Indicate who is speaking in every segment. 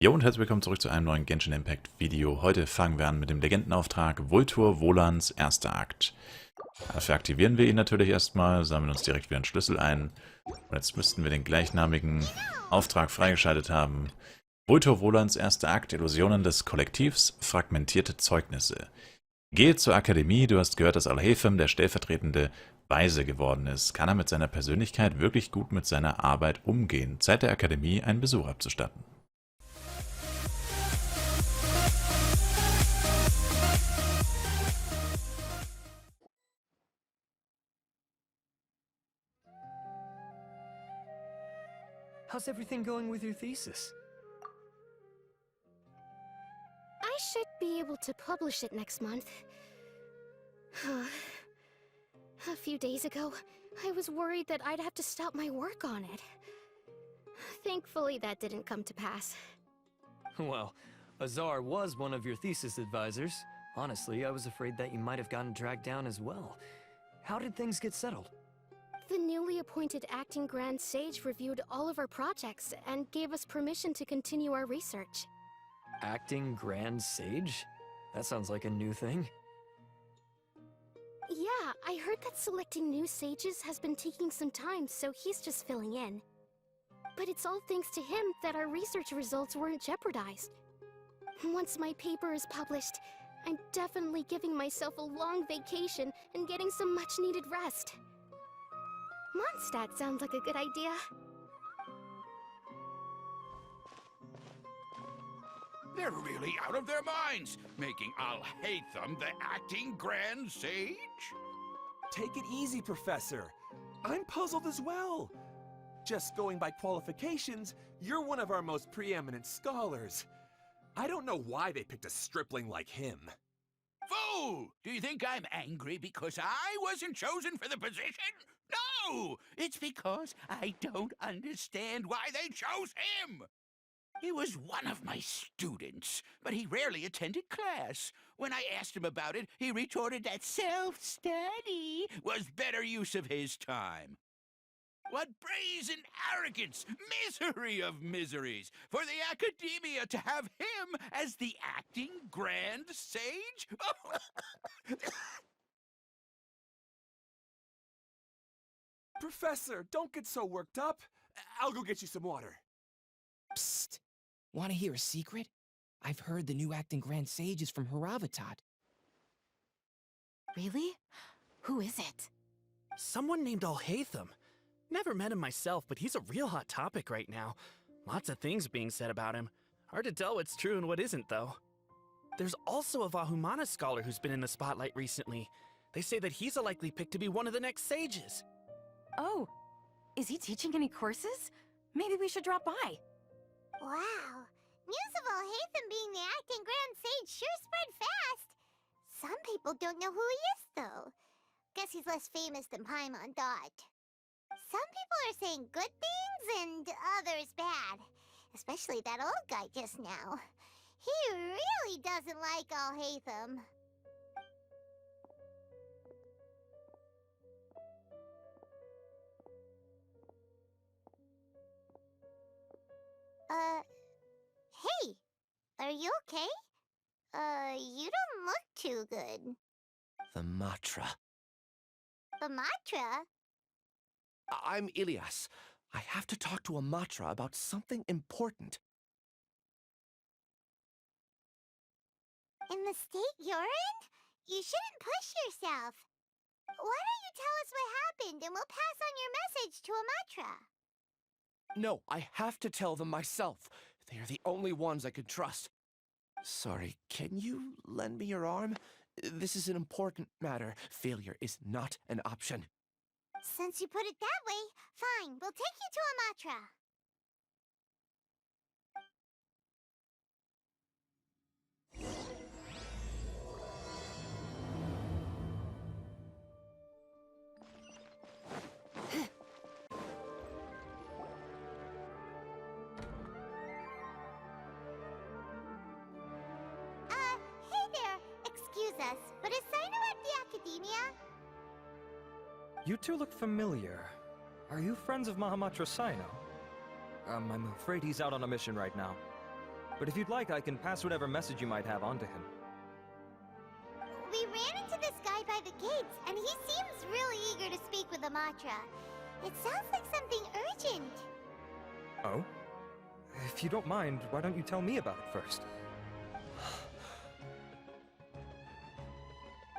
Speaker 1: Jo und herzlich willkommen zurück zu einem neuen Genshin Impact Video. Heute fangen wir an mit dem Legendenauftrag Vultur Volans, erster Akt. Dafür aktivieren wir ihn natürlich erstmal, sammeln uns direkt wieder einen Schlüssel ein. Und jetzt müssten wir den gleichnamigen Auftrag freigeschaltet haben. Vultur Volans, erster Akt Illusionen des Kollektivs, Fragmentierte Zeugnisse. Gehe zur Akademie, du hast gehört, dass Alhaitham der stellvertretende Weise geworden ist. Kann er mit seiner Persönlichkeit wirklich gut mit seiner Arbeit umgehen? Zeit der Akademie, einen Besuch abzustatten.
Speaker 2: How's everything going with your thesis?
Speaker 3: I should be able to publish it next month. A few days ago, I was worried that I'd have to stop my work on it. Thankfully, that didn't come to pass.
Speaker 2: Well, Azar was one of your thesis advisors. Honestly, I was afraid that you might have gotten dragged down as well. How did things get settled?
Speaker 3: The newly appointed acting Grand Sage reviewed all of our projects and gave us permission to continue our research.
Speaker 2: Acting Grand Sage? That sounds like a new thing.
Speaker 3: Yeah, I heard that selecting new sages has been taking some time, so he's just filling in. But it's all thanks to him that our research results weren't jeopardized. Once my paper is published, I'm definitely giving myself a long vacation and getting some much-needed rest. Mondstadt sounds like a good idea.
Speaker 4: They're really out of their minds, making Alhaitham the acting Grand Sage?
Speaker 5: Take it easy, Professor. I'm puzzled as well. Just going by qualifications, you're one of our most preeminent scholars. I don't know why they picked a stripling like him.
Speaker 4: Fool! Do you think I'm angry because I wasn't chosen for the position? No! It's because I don't understand why they chose him! He was one of my students, but he rarely attended class. When I asked him about it, he retorted that self-study was better use of his time. What brazen arrogance! Misery of miseries! For the Academia to have him as the acting Grand Sage?
Speaker 5: Professor, don't get so worked up. I'll go get you some water.
Speaker 6: Psst! Want to hear a secret? I've heard the new acting Grand Sage is from Haravatat.
Speaker 7: Really? Who is it?
Speaker 8: Someone named Alhaitham. Never met him myself, but he's a real hot topic right now. Lots of things being said about him. Hard to tell what's true and what isn't, though. There's also a Vahumana scholar who's been in the spotlight recently. They say that he's a likely pick to be one of the next sages.
Speaker 7: Oh, is he teaching any courses? Maybe we should drop by.
Speaker 9: Wow, news of Alhaitham being the acting Grand Sage sure spread fast. Some people don't know who he is, though. Guess he's less famous than Paimon Dot. Some people are saying good things and others bad. Especially that old guy just now. He really doesn't like Alhaitham. Hey, are you okay? You don't look too good.
Speaker 6: The Matra.
Speaker 9: The Matra?
Speaker 6: I'm Ilias. I have to talk to a Matra about something important.
Speaker 9: In the state you're in? You shouldn't push yourself. Why don't you tell us what happened and we'll pass on your message to a Matra?
Speaker 6: No, I have to tell them myself. They are the only ones I could trust. Sorry, can you lend me your arm? This is an important matter. Failure is not an option.
Speaker 9: Since you put it that way, fine, we'll take you to a Matra. Hey there, excuse us, but is Sino at the Academia?
Speaker 10: You two look familiar. Are you friends of Mahamatra Sino? I'm afraid he's out on a mission right now. But if you'd like, I can pass whatever message you might have on to him.
Speaker 9: We ran into this guy by the gates, and he seems really eager to speak with the Matra. It sounds like something urgent.
Speaker 10: Oh? If you don't mind, why don't you tell me about it first?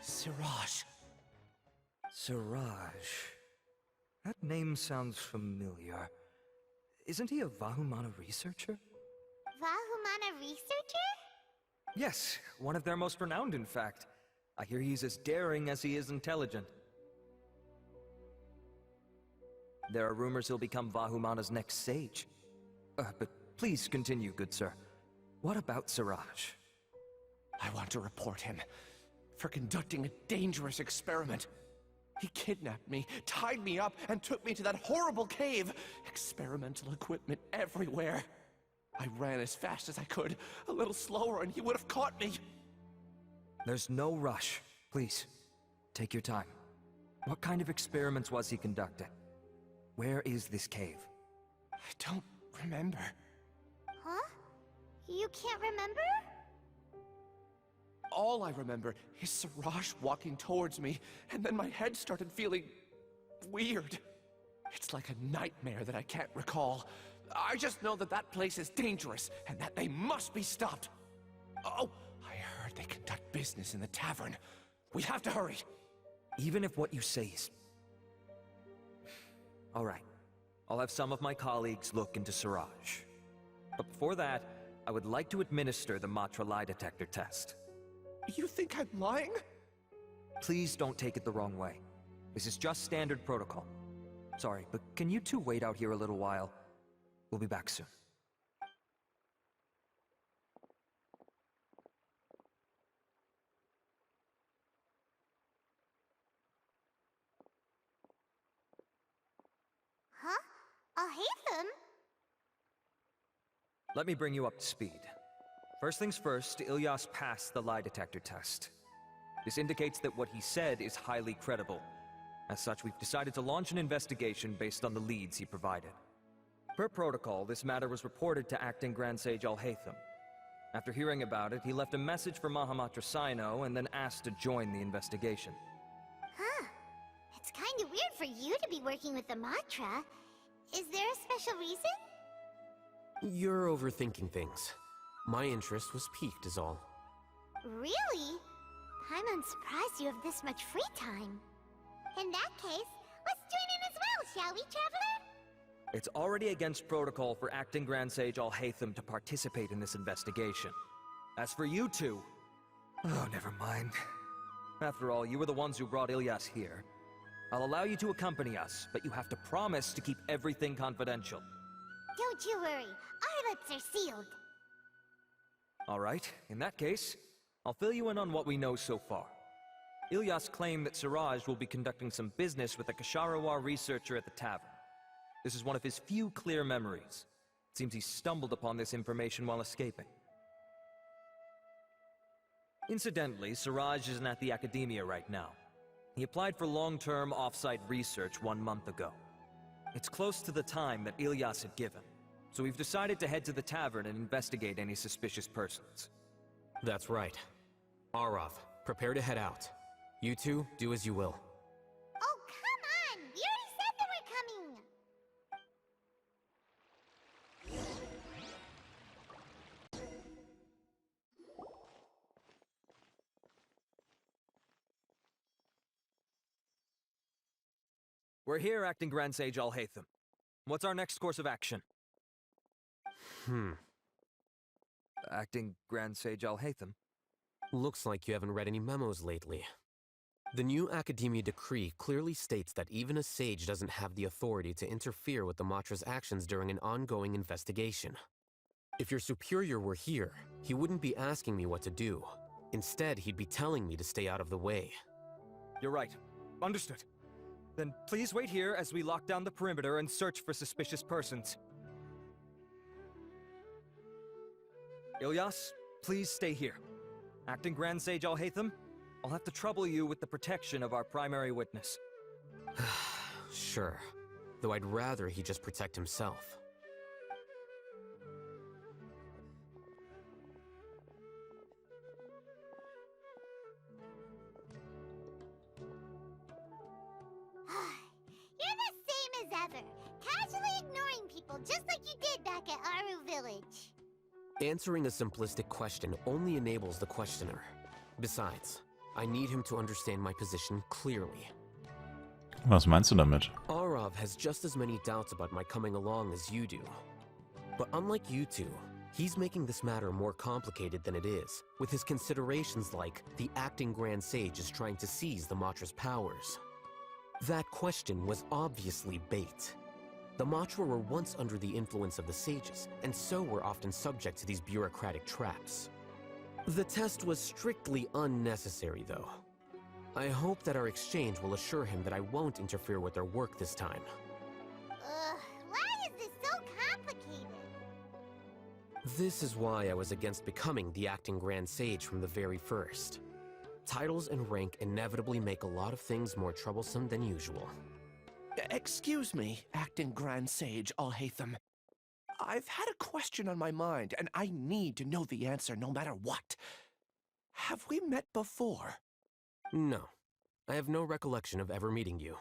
Speaker 6: Siraj.
Speaker 10: Siraj. That name sounds familiar. Isn't he a Vahumana researcher?
Speaker 9: Vahumana researcher?
Speaker 10: Yes, one of their most renowned, in fact. I hear he's as daring as he is intelligent. There are rumors he'll become Vahumana's next sage. But please continue, good sir. What about Siraj?
Speaker 6: I want to report him for conducting a dangerous experiment. He kidnapped me, tied me up, and took me to that horrible cave. Experimental equipment everywhere. I ran as fast as I could, a little slower, and he would have caught me.
Speaker 10: There's no rush. Please, take your time. What kind of experiments was he conducting? Where is this cave?
Speaker 6: I don't remember.
Speaker 9: Huh? You can't remember?
Speaker 6: All I remember is Siraj walking towards me, and then my head started feeling weird. It's like a nightmare that I can't recall. I just know that that place is dangerous, and that they must be stopped. Oh, I heard they conduct business in the tavern. We have to hurry.
Speaker 10: Even if what you say is... All right. I'll have some of my colleagues look into Siraj. But before that, I would like to administer the Matra lie detector test.
Speaker 6: You think I'm lying?
Speaker 10: Please don't take it the wrong way. This is just standard protocol. Sorry, but can you two wait out here a little while? We'll be back soon.
Speaker 9: Huh? Alhaitham?
Speaker 10: Let me bring you up to speed. First things first, Ilyas passed the lie detector test. This indicates that what he said is highly credible. As such, we've decided to launch an investigation based on the leads he provided. Per protocol, this matter was reported to Acting Grand Sage Alhaitham. After hearing about it, he left a message for Mahamatra Sino and then asked to join the investigation.
Speaker 9: Huh. It's kinda weird for you to be working with the Matra. Is there a special reason?
Speaker 11: You're overthinking things. My interest was piqued is all.
Speaker 9: Really? I'm surprised you have this much free time. In that case, let's join in as well, shall we, Traveler?
Speaker 10: It's already against protocol for Acting Grand Sage Alhaitham to participate in this investigation. As for you two... Oh, never mind. After all, you were the ones who brought Ilyas here. I'll allow you to accompany us, but you have to promise to keep everything confidential.
Speaker 9: Don't you worry, our lips are sealed.
Speaker 10: All right, in that case, I'll fill you in on what we know so far. Ilyas claimed that Siraj will be conducting some business with a Kasharawar researcher at the tavern. This is one of his few clear memories. It seems he stumbled upon this information while escaping. Incidentally, Siraj isn't at the academia right now. He applied for long-term off-site research 1 month ago. It's close to the time that Ilyas had given, so we've decided to head to the tavern and investigate any suspicious persons.
Speaker 11: That's right. Arav, prepare to head out. You two, do as you will.
Speaker 9: Oh, come on! We already said that we're coming!
Speaker 10: We're here, Acting Grand Sage Alhaitham. What's our next course of action? Acting Grand Sage Alhaitham?
Speaker 11: Looks like you haven't read any memos lately. The new Academia decree clearly states that even a sage doesn't have the authority to interfere with the Matra's actions during an ongoing investigation. If your superior were here, he wouldn't be asking me what to do. Instead, he'd be telling me to stay out of the way.
Speaker 10: You're right. Understood. Then please wait here as we lock down the perimeter and search for suspicious persons. Ilyas, please stay here. Acting Grand Sage Alhaitham, I'll have to trouble you with the protection of our primary witness.
Speaker 11: Sure. Though I'd rather he just protect himself.
Speaker 9: people, just like you did back at Aru Village.
Speaker 11: Answering a simplistic question only enables the questioner. Besides, I need him to understand my position clearly.
Speaker 1: Was meinst du damit?
Speaker 11: Arav has just as many doubts about my coming along as you do. But unlike you two, he's making this matter more complicated than it is, with his considerations like the acting Grand Sage is trying to seize the Matra's powers. That question was obviously bait. The Matra were once under the influence of the sages, and so were often subject to these bureaucratic traps. The test was strictly unnecessary, though. I hope that our exchange will assure him that I won't interfere with their work this time.
Speaker 9: Why is this so complicated?
Speaker 11: This is why I was against becoming the acting Grand Sage from the very first. Titles and rank inevitably make a lot of things more troublesome than usual.
Speaker 6: Excuse me, acting Grand Sage Alhaitham. I've had a question on my mind, and I need to know the answer no matter what. Have we met before?
Speaker 11: No. I have no recollection of ever meeting you.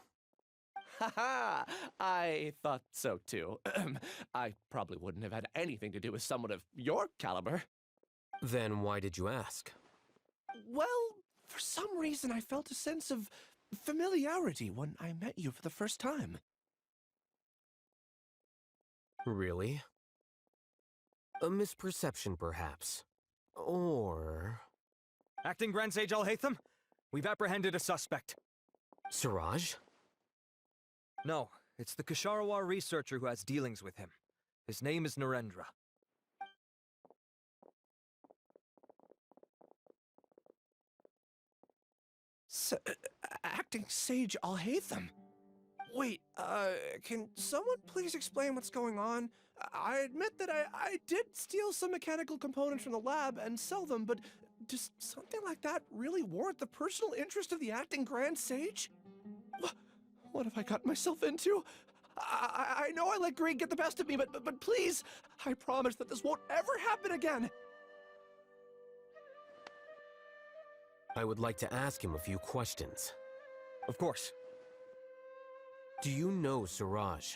Speaker 6: Haha! I thought so too. I probably wouldn't have had anything to do with someone of your caliber.
Speaker 11: Then why did you ask?
Speaker 6: Well, for some reason I felt a sense of familiarity when I met you for the first time.
Speaker 11: Really? A misperception, perhaps. Or...
Speaker 10: Acting Grand Sage Alhaitham, we've apprehended a suspect.
Speaker 11: Siraj?
Speaker 10: No, it's the Ksharawar researcher who has dealings with him. His name is Narendra.
Speaker 6: Acting Sage Alhaitham? Wait, can someone please explain what's going on? I admit that I did steal some mechanical components from the lab and sell them, but does something like that really warrant the personal interest of the acting Grand Sage? What have I gotten myself into? I know I let greed get the best of me, but please, I promise that this won't ever happen again.
Speaker 11: I would like to ask him a few questions.
Speaker 10: Of course.
Speaker 11: Do you know Siraj?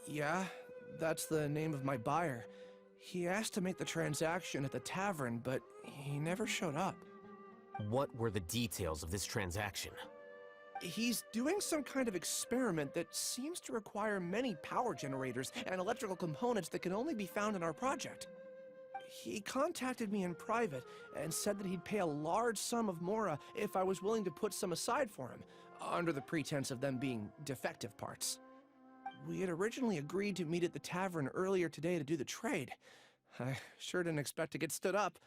Speaker 6: Yeah, that's the name of my buyer. He asked to make the transaction at the tavern, but he never showed up.
Speaker 11: What were the details of this transaction?
Speaker 6: He's doing some kind of experiment that seems to require many power generators and electrical components that can only be found in our project. He contacted me in private and said that he'd pay a large sum of Mora if I was willing to put some aside for him, under the pretense of them being defective parts. We had originally agreed to meet at the tavern earlier today to do the trade. I sure didn't expect to get stood up,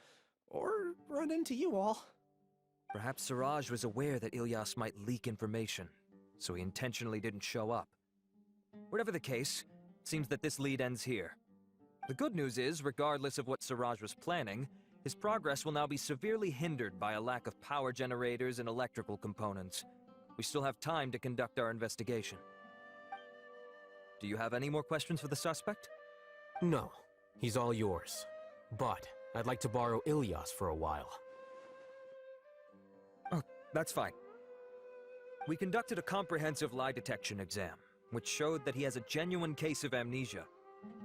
Speaker 6: or run into you all.
Speaker 10: Perhaps Siraj was aware that Ilyas might leak information, so he intentionally didn't show up. Whatever the case, it seems that this lead ends here. The good news is, regardless of what Siraj was planning, his progress will now be severely hindered by a lack of power generators and electrical components. We still have time to conduct our investigation. Do you have any more questions for the suspect?
Speaker 11: No, he's all yours. But I'd like to borrow Ilyas for a while.
Speaker 10: Oh, that's fine. We conducted a comprehensive lie detection exam, which showed that he has a genuine case of amnesia.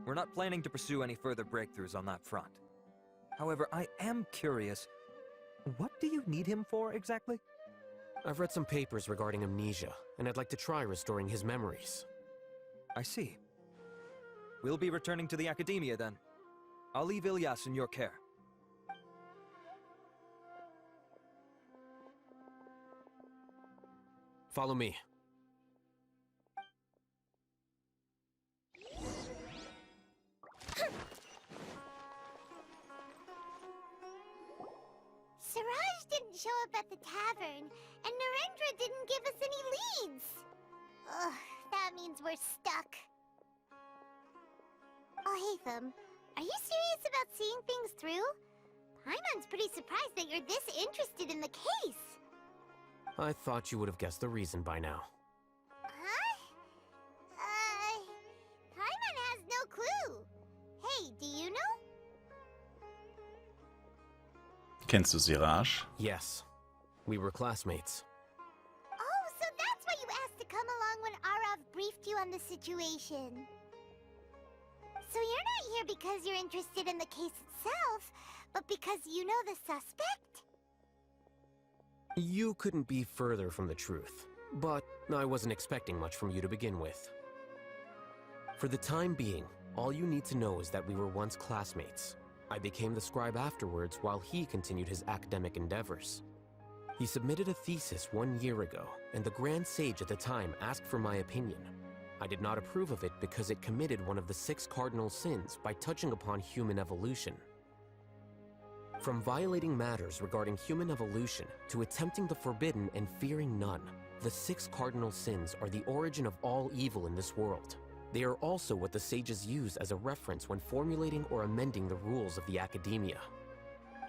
Speaker 10: We're not planning to pursue any further breakthroughs on that front. However, I am curious, what do you need him for exactly?
Speaker 11: I've read some papers regarding amnesia, and I'd like to try restoring his memories.
Speaker 10: I see. We'll be returning to the Academia then. I'll leave Ilyas in your care.
Speaker 11: Follow me.
Speaker 9: Siraj didn't show up at the tavern, and Narendra didn't give us any leads. Ugh, that means we're stuck. Alhaitham, are you serious about seeing things through? Paimon's pretty surprised that you're this interested in the case.
Speaker 11: I thought you would have guessed the reason by now.
Speaker 9: Huh? Paimon has no clue. Hey, do you know?
Speaker 1: Kennst du Siraj?
Speaker 11: Yes. We were classmates.
Speaker 9: Oh, so that's why you asked to come along when Arav briefed you on the situation. So you're not here because you're interested in the case itself, but because you know the suspect?
Speaker 11: You couldn't be further from the truth, but I wasn't expecting much from you to begin with. For the time being, all you need to know is that we were once classmates. I became the scribe afterwards while he continued his academic endeavors. He submitted a thesis 1 year ago, and the Grand Sage at the time asked for my opinion. I did not approve of it because it committed one of the 6 cardinal sins by touching upon human evolution. From violating matters regarding human evolution to attempting the forbidden and fearing none, the 6 cardinal sins are the origin of all evil in this world. They are also what the sages use as a reference when formulating or amending the rules of the academia.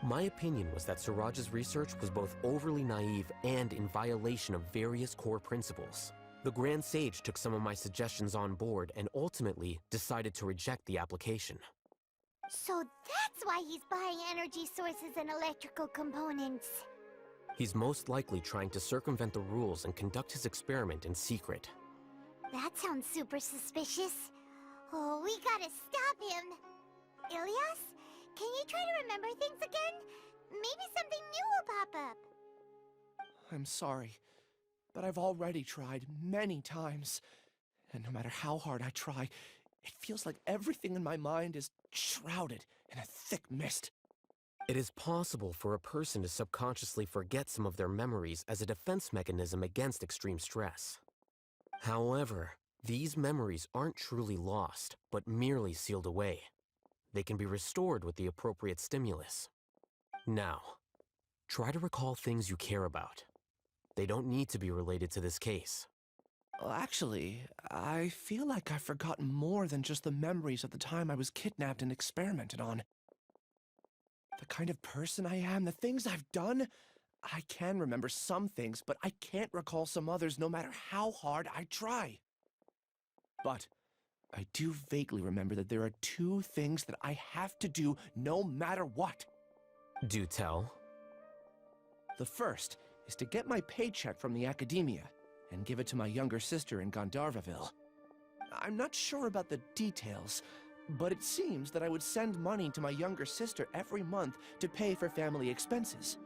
Speaker 11: My opinion was that Suraj's research was both overly naive and in violation of various core principles. The Grand Sage took some of my suggestions on board and ultimately decided to reject the application.
Speaker 9: So that's why he's buying energy sources and electrical components.
Speaker 11: He's most likely trying to circumvent the rules and conduct his experiment in secret.
Speaker 9: That sounds super suspicious. Oh, we gotta stop him. Ilyas, can you try to remember things again? Maybe something new will pop up.
Speaker 6: I'm sorry, but I've already tried many times. And no matter how hard I try, it feels like everything in my mind is shrouded in a thick mist.
Speaker 11: It is possible for a person to subconsciously forget some of their memories as a defense mechanism against extreme stress. However, these memories aren't truly lost, but merely sealed away. They can be restored with the appropriate stimulus. Now, try to recall things you care about. They don't need to be related to this case.
Speaker 6: Well, actually, I feel like I've forgotten more than just the memories of the time I was kidnapped and experimented on. The kind of person I am, the things I've done, I can remember some things, but I can't recall some others no matter how hard I try. But I do vaguely remember that there are 2 things that I have to do no matter what.
Speaker 11: Do tell.
Speaker 6: The first is to get my paycheck from the academia and give it to my younger sister in Gandharvaville. I'm not sure about the details, but it seems that I would send money to my younger sister every month to pay for family expenses.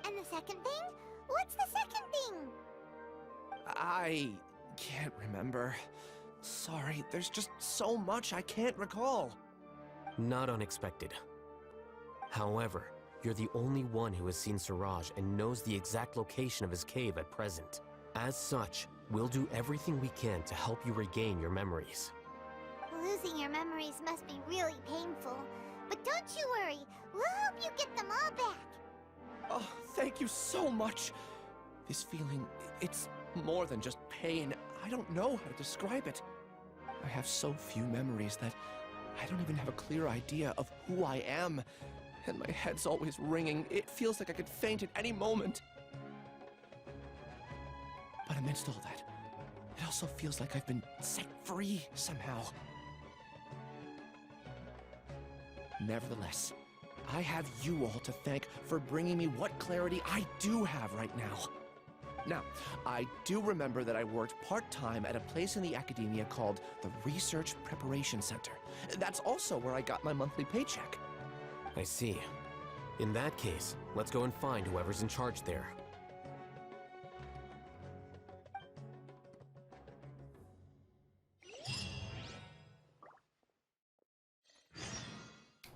Speaker 9: And the second thing? What's the second thing?
Speaker 6: I can't remember. Sorry, there's just so much I can't recall.
Speaker 11: Not unexpected. However, you're the only one who has seen Suraj and knows the exact location of his cave at present. As such, we'll do everything we can to help you regain your memories.
Speaker 9: Losing your memories must be really painful. But don't you worry, we'll help you get them all back.
Speaker 6: Oh, thank you so much. This feeling, it's more than just pain. I don't know how to describe it. I have so few memories that I don't even have a clear idea of who I am. And my head's always ringing. It feels like I could faint at any moment. But amidst all that, it also feels like I've been set free somehow. Nevertheless, I have you all to thank for bringing me what clarity I do have right now. Now, I do remember that I worked part-time at a place in the academia called the Research Preparation Center. That's also where I got my monthly paycheck.
Speaker 11: I see. In that case, let's go and find whoever's in charge there.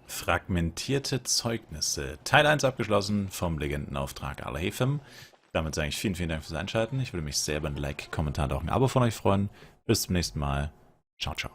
Speaker 1: Fragmentierte Zeugnisse. Teil 1 abgeschlossen vom Legendenauftrag Alhaitham. Damit sage ich vielen, vielen Dank fürs Einschalten. Ich würde mich sehr über ein Like, Kommentar und auch ein Abo von euch freuen. Bis zum nächsten Mal. Ciao, ciao.